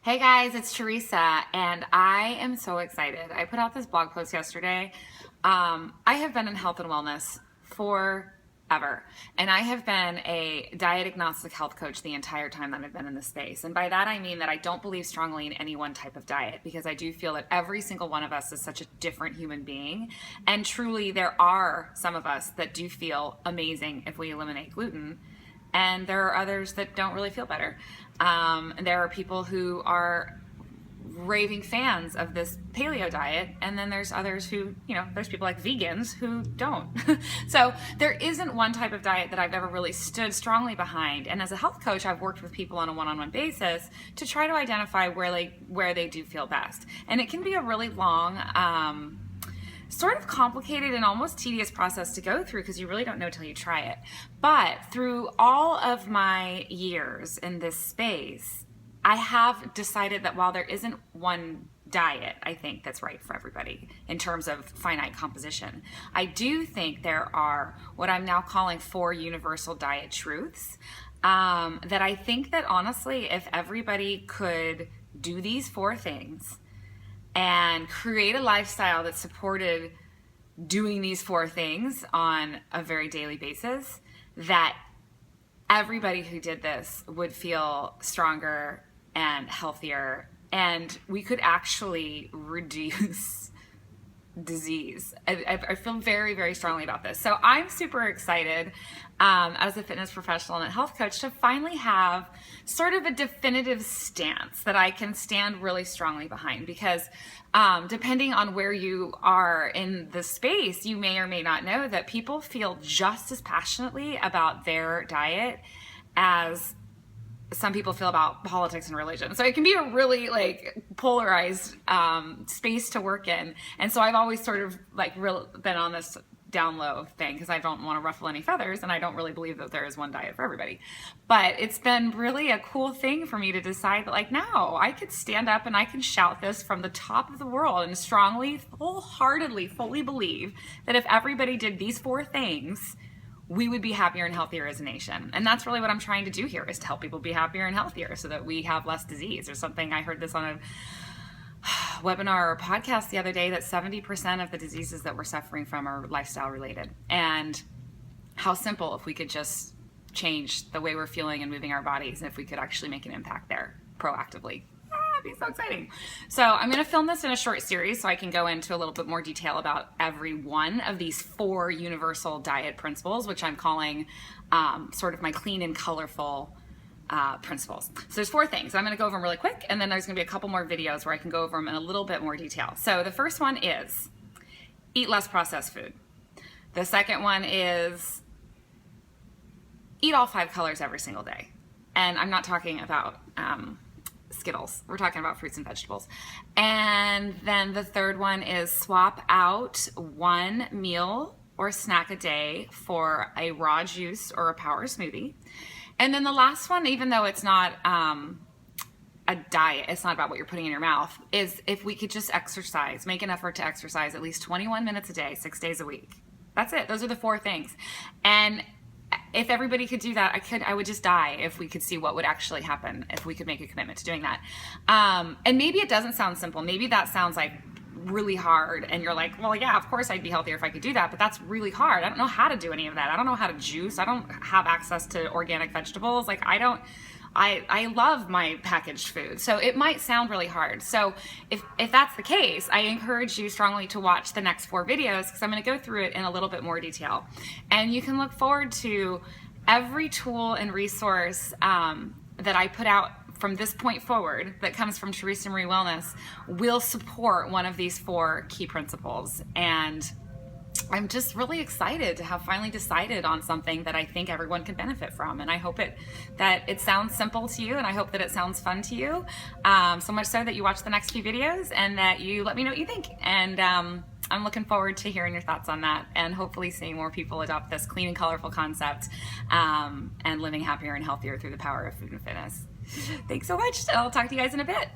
Hey guys, it's Teresa, and I am so excited. I put out this blog post yesterday. I have been in health and wellness forever, and I have been a diet agnostic health coach the entire time that I've been in this space. And by that I mean that I don't believe strongly in any one type of diet, because I do feel that every single one of us is such a different human being. And truly, there are some of us that do feel amazing if we eliminate gluten, and there are others that don't really feel better. And there are people who are raving fans of this paleo diet, and then there's others who, there's people like vegans who don't. So there isn't one type of diet that I've ever really stood strongly behind. And as a health coach, I've worked with people on a one-on-one basis to try to identify where they do feel best. And it can be a really long, sort of complicated and almost tedious process to go through, because you really don't know till you try it. But through all of my years in this space, I have decided that while there isn't one diet, I think, that's right for everybody in terms of finite composition, I do think there are what I'm now calling 4 universal diet truths, that I think that honestly, if everybody could do these 4 things and create a lifestyle that supported doing these 4 things on a very daily basis, that everybody who did this would feel stronger and healthier, and we could actually reduce disease. I feel very, very strongly about this. So I'm super excited as a fitness professional and a health coach to finally have sort of a definitive stance that I can stand really strongly behind, because depending on where you are in the space, you may or may not know that people feel just as passionately about their diet as some people feel about politics and religion. So it can be a really polarized space to work in. And so I've always sort of been on this down low thing, because I don't want to ruffle any feathers, and I don't really believe that there is one diet for everybody. But it's been really a cool thing for me to decide that no, I could stand up and I can shout this from the top of the world and strongly, wholeheartedly, fully believe that if everybody did these 4 things, we would be happier and healthier as a nation. And that's really what I'm trying to do here, is to help people be happier and healthier so that we have less disease. Or something, I heard this on a webinar or podcast the other day, that 70% of the diseases that we're suffering from are lifestyle related. And how simple if we could just change the way we're feeling and moving our bodies, and if we could actually make an impact there proactively. It'd be so exciting. So I'm going to film this in a short series so I can go into a little bit more detail about every one of these 4 universal diet principles, which I'm calling sort of my clean and colorful principles. So there's 4 things. I'm going to go over them really quick, and then there's going to be a couple more videos where I can go over them in a little bit more detail. So the first one is eat less processed food. The second one is eat all 5 colors every single day. And I'm not talking about Skittles. We're talking about fruits and vegetables. And then the third one is swap out 1 meal or snack a day for a raw juice or a power smoothie. And then the last one, even though it's not a diet, it's not about what you're putting in your mouth, is if we could just exercise, make an effort to exercise at least 21 minutes a day, 6 days a week. That's it. Those are the 4 things. And if everybody could do that, I would just die if we could see what would actually happen if we could make a commitment to doing that. And maybe it doesn't sound simple. Maybe that sounds really hard, and you're like, well, yeah, of course I'd be healthier if I could do that, but that's really hard. I don't know how to do any of that. I don't know how to juice. I don't have access to organic vegetables. I love my packaged food. So it might sound really hard. So if that's the case, I encourage you strongly to watch the next 4 videos, because I'm going to go through it in a little bit more detail. And you can look forward to every tool and resource that I put out from this point forward that comes from Teresa Marie Wellness will support one of these 4 key principles. And I'm just really excited to have finally decided on something that I think everyone can benefit from. And I hope that it sounds simple to you, and I hope that it sounds fun to you, so much so that you watch the next few videos and that you let me know what you think. And I'm looking forward to hearing your thoughts on that, and hopefully seeing more people adopt this clean and colorful concept, and living happier and healthier through the power of food and fitness. Thanks so much. I'll talk to you guys in a bit.